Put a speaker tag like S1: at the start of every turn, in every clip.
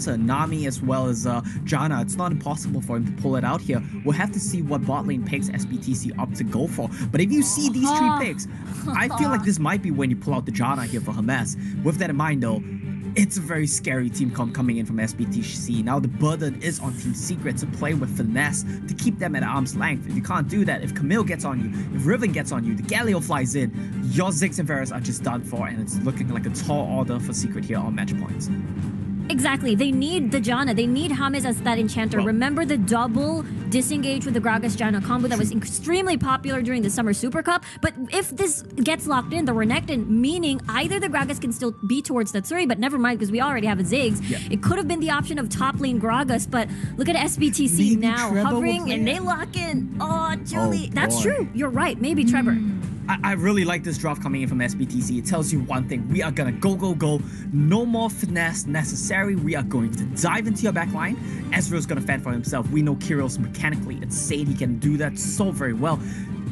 S1: Kata, Nami, as well as Janna. It's not impossible for him to pull it out here. We'll have to see what bot lane picks SBTC up to go for. But if you see these three picks, I feel like this might be when you pull out the Janna here for Hermes. With that in mind though, it's a very scary team coming in from SBTC. Now the burden is on Team Secret to play with finesse to keep them at arm's length. If you can't do that, if Camille gets on you, if Riven gets on you, the Galio flies in, your Ziggs and Varus are just done for, and it's looking like a tall order for Secret here on match points.
S2: Exactly. They need the Janna. They need James as that enchanter. Well, remember the double disengage with the Gragas Janna combo that was extremely popular during the Summer Super Cup? But if this gets locked in, the Renekton, meaning either the Gragas can still be towards Tatsuri, but never mind because we already have a Ziggs. Yeah. It could have been the option of top lane Gragas, but look at SBTC maybe now hovering and they lock in. Oh, Julie. That's true. You're right. Maybe Trevor.
S1: I really like this draft coming in from SBTC. It tells you one thing. We are gonna go. No more finesse necessary. We are going to dive into your backline. Ezreal's gonna fend for himself. We know Kyrios mechanically insane. He can do that so very well.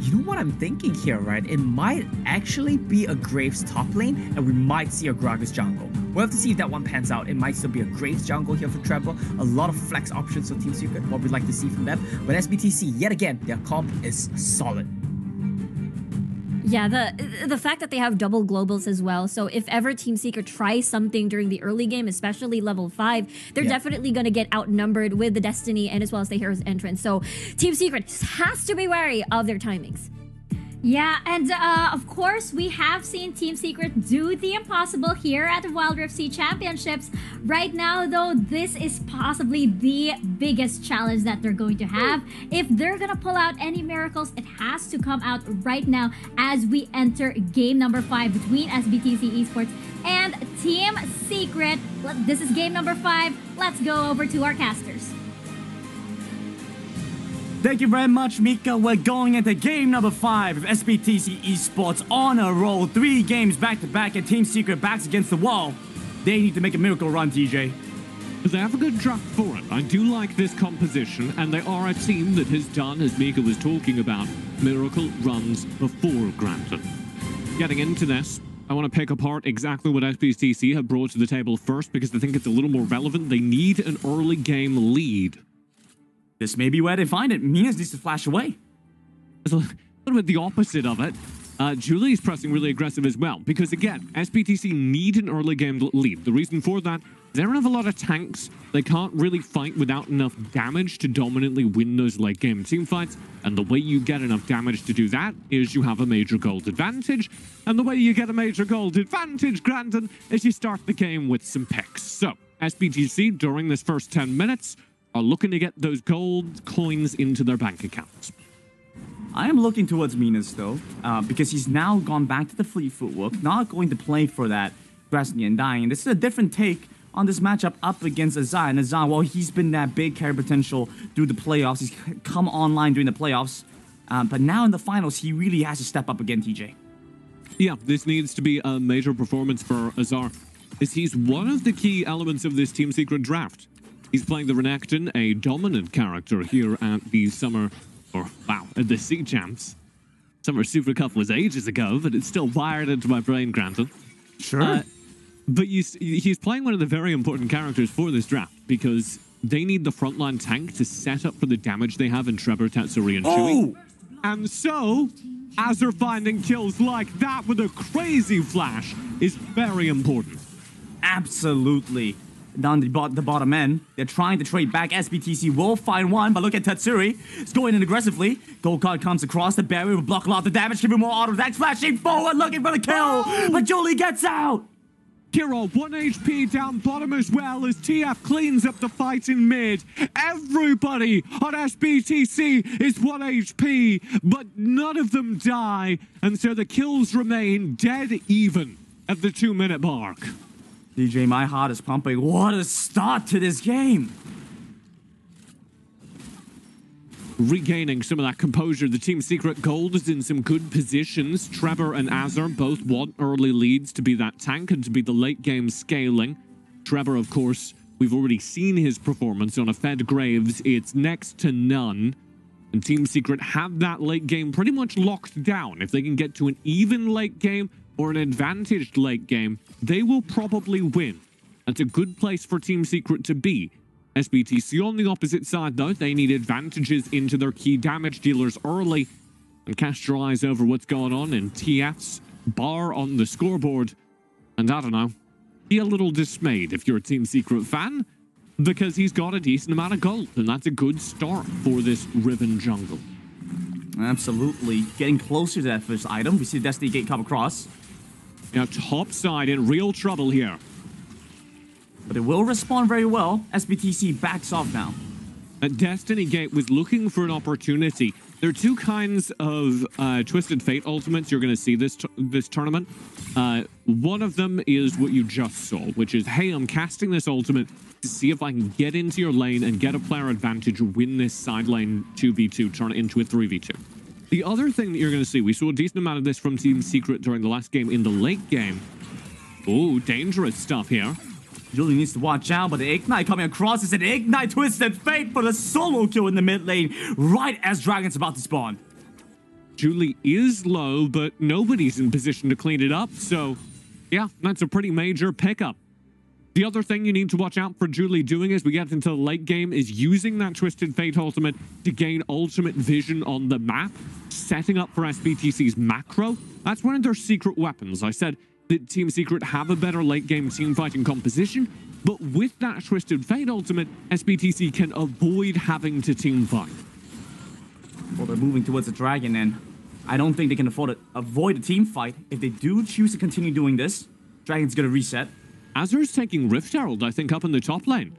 S1: You know what I'm thinking here, right? It might actually be a Graves top lane, and we might see a Gragas jungle. We'll have to see if that one pans out. It might still be a Graves jungle here for Trevor. A lot of flex options for Team Secret, what we'd like to see from them. But SBTC, yet again, their comp is solid.
S2: Yeah, the fact that they have double globals as well. So if ever Team Secret tries something during the early game, especially level 5, they're definitely going to get outnumbered with the Destiny and as well as the Hero's entrance. So Team Secret has to be wary of their timings.
S3: Yeah, and of course, we have seen Team Secret do the impossible here at the Wild Rift Sea Championships. Right now, though, this is possibly the biggest challenge that they're going to have. If they're gonna pull out any miracles, it has to come out right now as we enter game number 5 between SBTC Esports and Team Secret. This is game number 5. Let's go over to our casters.
S4: Thank you very much, Mika. We're going into game number 5 of SBTC Esports on a roll. 3 games back-to-back and Team Secret backs against the wall. They need to make a miracle run, TJ.
S5: They have a good draft for it. I do like this composition, and they are a team that has done, as Mika was talking about, miracle runs before, granted. Getting into this, I want to pick apart exactly what SBTC have brought to the table first, because I think it's a little more relevant. They need an early game lead.
S4: This may be where they find it. Minas needs to flash away.
S5: It's a little bit the opposite of it. Julie's pressing really aggressive as well, because again, SBTC need an early game lead. The reason for that, they don't have a lot of tanks. They can't really fight without enough damage to dominantly win those late game team fights. And the way you get enough damage to do that is you have a major gold advantage. And the way you get a major gold advantage, granted, is you start the game with some picks. So, SBTC, during this first 10 minutes, are looking to get those gold coins into their bank accounts.
S4: I am looking towards Minas, though, because he's now gone back to the fleet footwork, not going to play for that Destiny and Dying. This is a different take on this matchup up against Azar. And Azar, while he's been that big carry potential through the playoffs, he's come online during the playoffs, but now in the finals, he really has to step up again, TJ.
S5: Yeah, this needs to be a major performance for Azar, as he's one of the key elements of this Team Secret draft. He's playing the Renekton, a dominant character here at the at the Sea Champs. Summer Super Cup was ages ago, but it's still wired into my brain, granted.
S4: Sure.
S5: But he's playing one of the very important characters for this draft, because they need the frontline tank to set up for the damage they have in Trevor, Tatsuri, and Chewie. And so, Azure finding kills like that with a crazy flash is very important.
S4: Absolutely. Down the bottom end, they're trying to trade back. SBTC will find one, but look at Tatsuri. It's going in aggressively. Gold card comes across the barrier, will block a lot of the damage, give him more auto attacks, flashing forward, looking for the kill, but Jolie gets out.
S5: Kiro, 1 HP down bottom as well as TF cleans up the fight in mid. Everybody on SBTC is 1 HP, but none of them die, and so the kills remain dead even at the 2-minute mark.
S4: DJ, my heart is pumping. What a start to this game.
S5: Regaining some of that composure, the Team Secret Gold is in some good positions. Trevor and Azure both want early leads to be that tank and to be the late game scaling. Trevor, of course, we've already seen his performance on a Fed Graves. It's next to none. And Team Secret have that late game pretty much locked down. If they can get to an even late game or an advantaged late game, they will probably win. That's a good place for Team Secret to be. SBTC on the opposite side, though, they need advantages into their key damage dealers early. And cast your eyes over what's going on in TF's bar on the scoreboard. And I don't know, be a little dismayed if you're a Team Secret fan, because he's got a decent amount of gold, and that's a good start for this Riven jungle.
S4: Absolutely. Getting closer to that first item. We see the Destiny Gate come across.
S5: Now, top side in real trouble here.
S4: But it will respond very well. SBTC backs off now.
S5: Destiny Gate was looking for an opportunity. There are two kinds of Twisted Fate ultimates you're going to see this tournament. One of them is what you just saw, which is, hey, I'm casting this ultimate to see if I can get into your lane and get a player advantage, win this side lane 2v2, turn it into a 3v2. The other thing that you're going to see, we saw a decent amount of this from Team Secret during the last game in the late game. Oh, dangerous stuff here.
S4: Julie needs to watch out, but the Ignite coming across is an Ignite Twisted Fate for the solo kill in the mid lane, right as Dragon's about to spawn.
S5: Julie is low, but nobody's in position to clean it up, so yeah, that's a pretty major pickup. The other thing you need to watch out for Julie doing as we get into the late game is using that Twisted Fate ultimate to gain ultimate vision on the map, setting up for SBTC's macro. That's one of their secret weapons. I said that Team Secret have a better late game team fighting composition, but with that Twisted Fate ultimate, SBTC can avoid having to team fight.
S4: Well, they're moving towards the Dragon, and I don't think they can afford to avoid a team fight. If they do choose to continue doing this, Dragon's gonna reset.
S5: Azur's taking Rift Herald, I think, up in the top lane.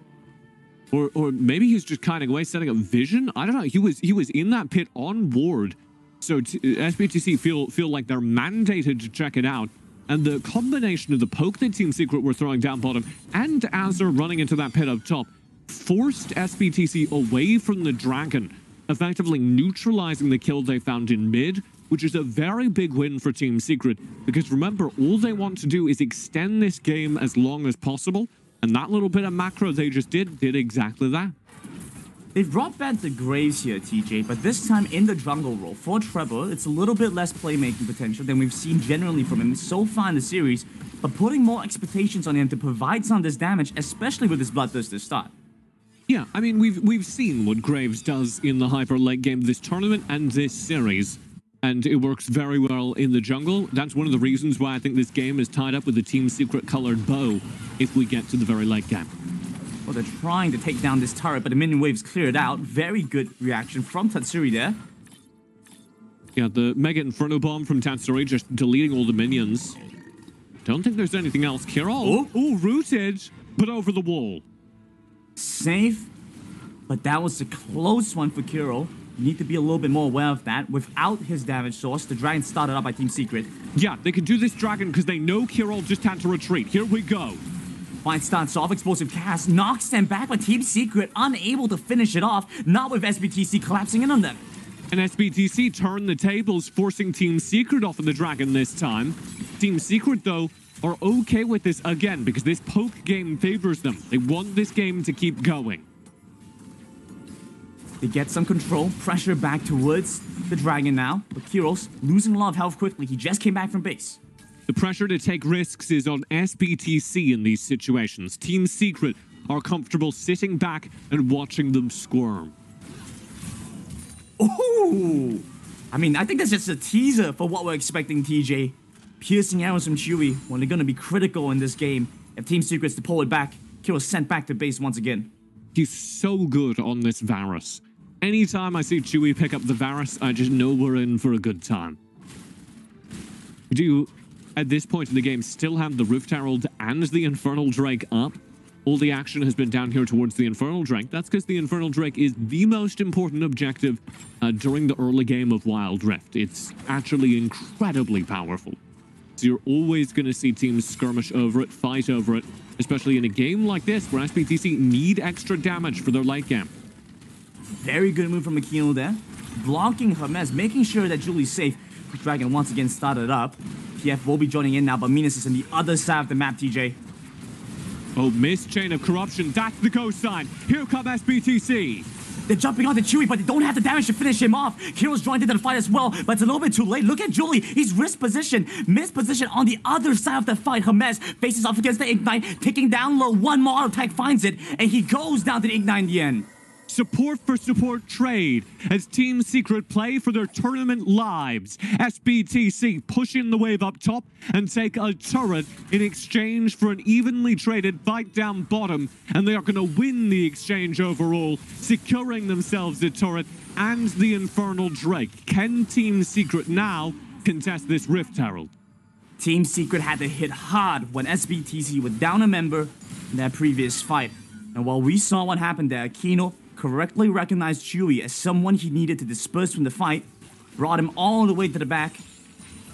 S5: Or maybe he's just kiting away, setting up vision. I don't know. He was in that pit on ward. So SBTC feel like they're mandated to check it out. And the combination of the poke that Team Secret were throwing down bottom and Azure running into that pit up top forced SBTC away from the Dragon, effectively neutralizing the kill they found in mid, which is a very big win for Team Secret, because remember, all they want to do is extend this game as long as possible, and that little bit of macro they just did exactly that.
S4: They've brought back the Graves here, TJ, but this time in the jungle role. For Trevor, it's a little bit less playmaking potential than we've seen generally from him so far in the series, but putting more expectations on him to provide some of this damage, especially with his Bloodthirster start.
S5: Yeah, I mean, we've seen what Graves does in the hyper late game this tournament and this series, and it works very well in the jungle. That's one of the reasons why I think this game is tied up with the Team Secret colored bow if we get to the very late game.
S4: Well, they're trying to take down this turret, but the minion wave's cleared out. Very good reaction from Tatsuri there.
S5: Yeah, the Mega Inferno Bomb from Tatsuri just deleting all the minions. Don't think there's anything else. Kirol, oh, rooted, but over the wall.
S4: Safe, but that was a close one for Kirol. You need to be a little bit more aware of that. Without his damage source, the Dragon started up by Team Secret.
S5: Yeah, they can do this Dragon because they know Kirol just had to retreat. Here we go.
S4: Fine starts off, explosive cast, knocks them back, but Team Secret unable to finish it off, not with SBTC collapsing in on them.
S5: And SBTC turned the tables, forcing Team Secret off of the Dragon this time. Team Secret, though, are okay with this again because this poke game favors them. They want this game to keep going.
S4: They get some control, pressure back towards the Dragon now, but Kiros losing a lot of health quickly. He just came back from base.
S5: The pressure to take risks is on SBTC in these situations. Team Secret are comfortable sitting back and watching them squirm.
S4: Ooh! I mean, I think that's just a teaser for what we're expecting, TJ. Piercing arrows from Chewie when they're going to be critical in this game. If Team Secret's to pull it back, Kiros sent back to base once again.
S5: He's so good on this Varus. Anytime I see Chewie pick up the Varus, I just know we're in for a good time. Do you, at this point in the game, still have the Rift Herald and the Infernal Drake up? All the action has been down here towards the Infernal Drake. That's because the Infernal Drake is the most important objective during the early game of Wild Rift. It's actually incredibly powerful. So you're always going to see teams skirmish over it, fight over it, especially in a game like this where SBTC need extra damage for their late game.
S4: Very good move from Aquino there. Blocking Hermes, making sure that Julie's safe. Dragon once again started up. PF will be joining in now, but Minas is on the other side of the map, TJ.
S5: Oh, missed Chain of Corruption. That's the ghost sign. Here come SBTC.
S1: They're jumping onto Chewy, but they don't have the damage to finish him off. Hero's joined into the fight as well, but it's a little bit too late. Look at Julie. He's wrist position, missed position on the other side of the fight. Hermes faces off against the Ignite, taking down low. One more auto attack finds it, and he goes down to the Ignite in the end.
S5: Support for support trade as Team Secret play for their tournament lives. SBTC pushing the wave up top and take a turret in exchange for an evenly traded fight down bottom, and they are going to win the exchange overall, securing themselves a turret and the Infernal Drake. Can Team Secret now contest this Rift Herald?
S1: Team Secret had to hit hard when SBTC was down a member in that previous fight. And while we saw what happened there, Kino correctly recognized Chewy as someone he needed to disperse from the fight, brought him all the way to the back,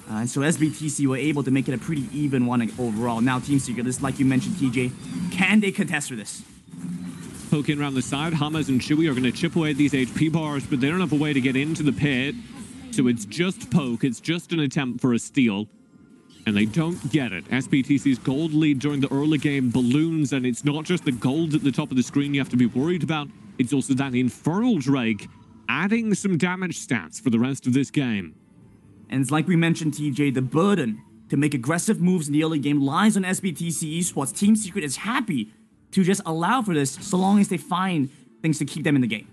S1: and so SBTC were able to make it a pretty even one overall. Now Team Secret, just like you mentioned, TJ, can they contest for this?
S5: Poking around the side, Hamas and Chewy are going to chip away at these HP bars, but they don't have a way to get into the pit, so it's just poke, it's just an attempt for a steal. And they don't get it. SBTC's gold lead during the early game balloons, and it's not just the gold at the top of the screen you have to be worried about. It's also that Infernal Drake adding some damage stats for the rest of this game.
S1: And it's like we mentioned, TJ, the burden to make aggressive moves in the early game lies on SBTC Esports. Team Secret is happy to just allow for this so long as they find things to keep them in the game.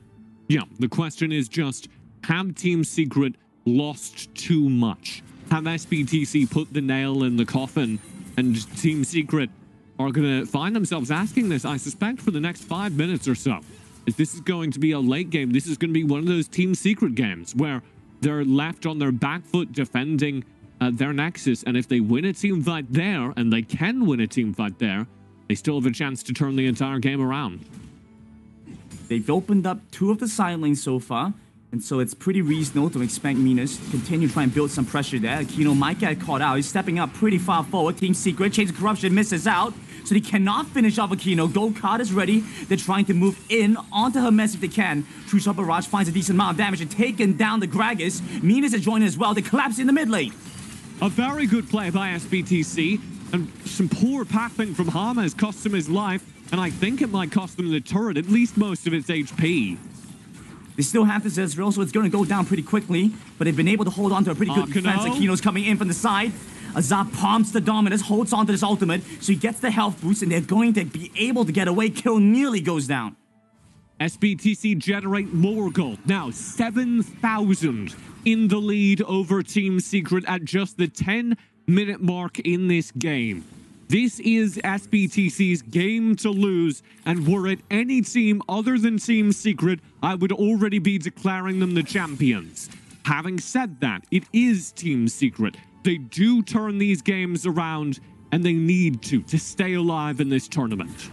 S5: Yeah, the question is just, have Team Secret lost too much? Have SBTC put the nail in the coffin, and Team Secret are going to find themselves asking this, I suspect, for the next 5 minutes or so. If this is going to be a late game, this is going to be one of those Team Secret games where they're left on their back foot defending their Nexus, and if they win a team fight there, and they can win a team fight there, they still have a chance to turn the entire game around.
S1: They've opened up 2 of the side lanes so far, and so it's pretty reasonable to expect Minas to continue trying to build some pressure there. Kino might get caught out. He's stepping up pretty far forward. Team Secret, Chains of Corruption misses out, so he cannot finish off Aquino. Gold card is ready. They're trying to move in onto Hermes if they can. True Shot Barrage finds a decent amount of damage and taking down the Gragas. Minas is joining as well. They collapse in the mid lane.
S5: A very good play by SBTC, and some poor pathing from Hamas cost him his life, and I think it might cost them the turret, at least most of its HP.
S1: They still have this Ezreal, so it's going to go down pretty quickly, but they've been able to hold on to a pretty good defense. Aquino's coming in from the side. Azar palms the Dominus, holds onto his ultimate, so he gets the health boost, and they're going to be able to get away. Kill nearly goes down.
S5: SBTC generate more gold. Now, 7,000 in the lead over Team Secret at just the 10-minute mark in this game. This is SBTC's game to lose, and were it any team other than Team Secret, I would already be declaring them the champions. Having said that, it is Team Secret. They do turn these games around, and they need to stay alive in this tournament.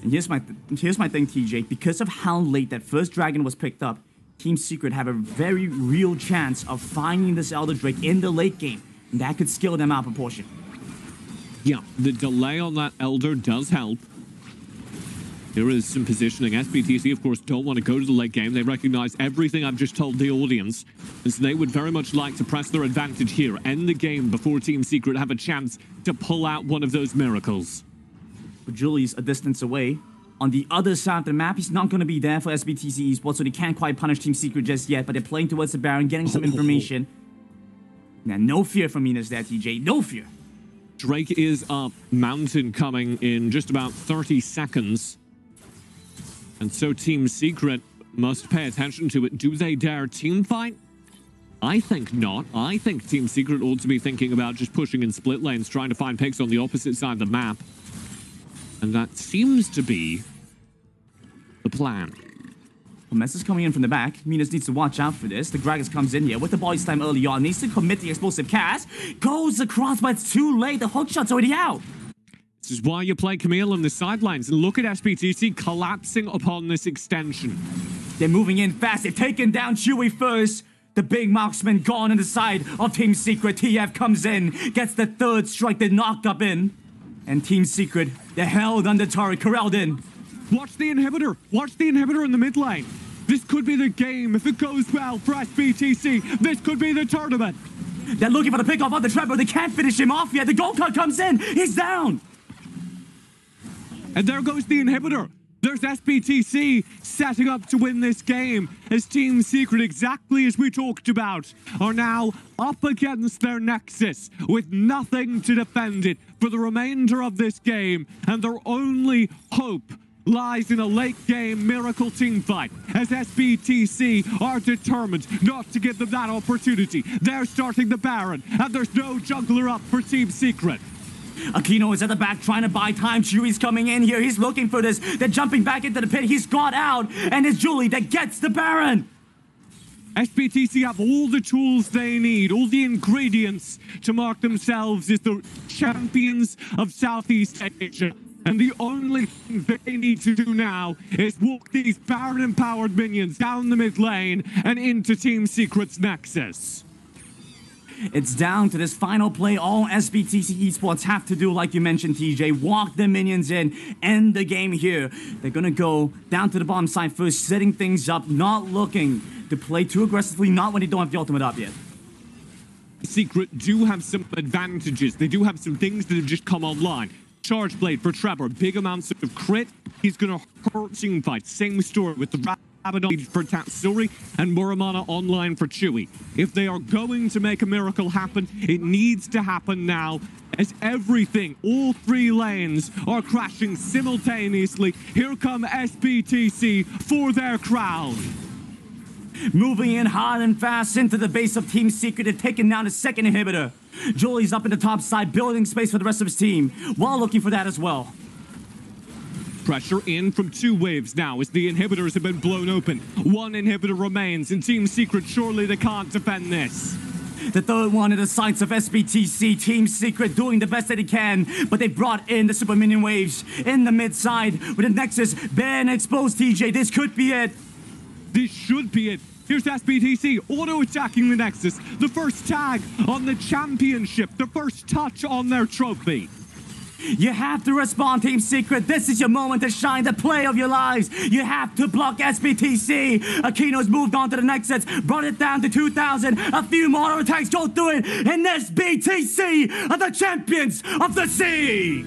S1: And here's my thing, TJ. Because of how late that first dragon was picked up, Team Secret have a very real chance of finding this Elder Drake in the late game, and that could skill them out proportion.
S5: Yeah, the delay on that Elder does help. There is some positioning. SBTC, of course, don't want to go to the late game. They recognize everything I've just told the audience, and so they would very much like to press their advantage here, end the game before Team Secret have a chance to pull out one of those miracles.
S1: But Julie's a distance away. On the other side of the map, he's not going to be there for SBTC Esports, so they can't quite punish Team Secret just yet, but they're playing towards the Baron, getting some information. Now, no fear from Minas there, TJ. No fear.
S5: Drake is up, Mountain coming in just about 30 seconds. And so Team Secret must pay attention to it. Do they dare team fight? I think not. I think Team Secret ought to be thinking about just pushing in split lanes, trying to find picks on the opposite side of the map. And that seems to be the plan.
S1: Hermes is coming in from the back. Minas needs to watch out for this. The Gragas comes in here with the boys time early on. Needs to commit the explosive cast. Goes across, but it's too late. The hook shot's already out.
S5: This is why you play Camille on the sidelines. And look at SBTC collapsing upon this extension.
S1: They're moving in fast. They've taken down Chewy first. The big marksman gone on the side of Team Secret. TF comes in, gets the third strike. They're knocked up in. And Team Secret, they're held under turret, corralled in.
S5: Watch the inhibitor. Watch the inhibitor in the mid lane. This could be the game. If it goes well for SBTC, this could be the tournament.
S1: They're looking for the pick off of the trap, but they can't finish him off yet. The gold card comes in. He's down.
S5: And there goes the inhibitor. There's SBTC setting up to win this game as Team Secret, exactly as we talked about, are now up against their Nexus with nothing to defend it for the remainder of this game, and their only hope lies in a late-game miracle teamfight, as SBTC are determined not to give them that opportunity. They're starting the Baron, and there's no jungler up for Team Secret.
S4: Aquino is at the back trying to buy time. Chewy's coming in here. He's looking for this. They're jumping back into the pit. He's got out, and it's Julie that gets the Baron.
S5: SBTC have all the tools they need, all the ingredients to mark themselves as the champions of Southeast Asia. And the only thing they need to do now is walk these Baron-empowered minions down the mid lane and into Team Secret's Nexus.
S4: It's down to this final play. All SBTC Esports have to do, like you mentioned, TJ, walk the minions in, end the game here. They're gonna go down to the bottom side first, setting things up, not looking to play too aggressively, not when they don't have the ultimate up yet.
S5: Secret do have some advantages. They do have some things that have just come online. Charge Blade for Trevor, big amounts of crit. He's gonna hurt teamfight. Same story with the Rabadon for Tatsuri and Muramana online for Chewy. If they are going to make a miracle happen, it needs to happen now, as everything, all three lanes are crashing simultaneously. Here come SBTC for their crown.
S4: Moving in hard and fast into the base of Team Secret and taking down the second inhibitor. Julie's up in the top side, building space for the rest of his team, while looking for that as well.
S5: Pressure in from two waves now as the inhibitors have been blown open. One inhibitor remains, and Team Secret, surely they can't defend this.
S4: The third one in the sights of SBTC. Team Secret doing the best that he can, but they brought in the super minion waves in the mid side with the Nexus been exposed. TJ, this could be it.
S5: This should be it. Here's SBTC auto-attacking the Nexus. The first tag on the championship. The first touch on their trophy.
S4: You have to respond, Team Secret. This is your moment to shine, the play of your lives. You have to block SBTC. Aquino's moved on to the Nexus, brought it down to 2,000. A few more attacks go through it, and SBTC are the champions of the sea.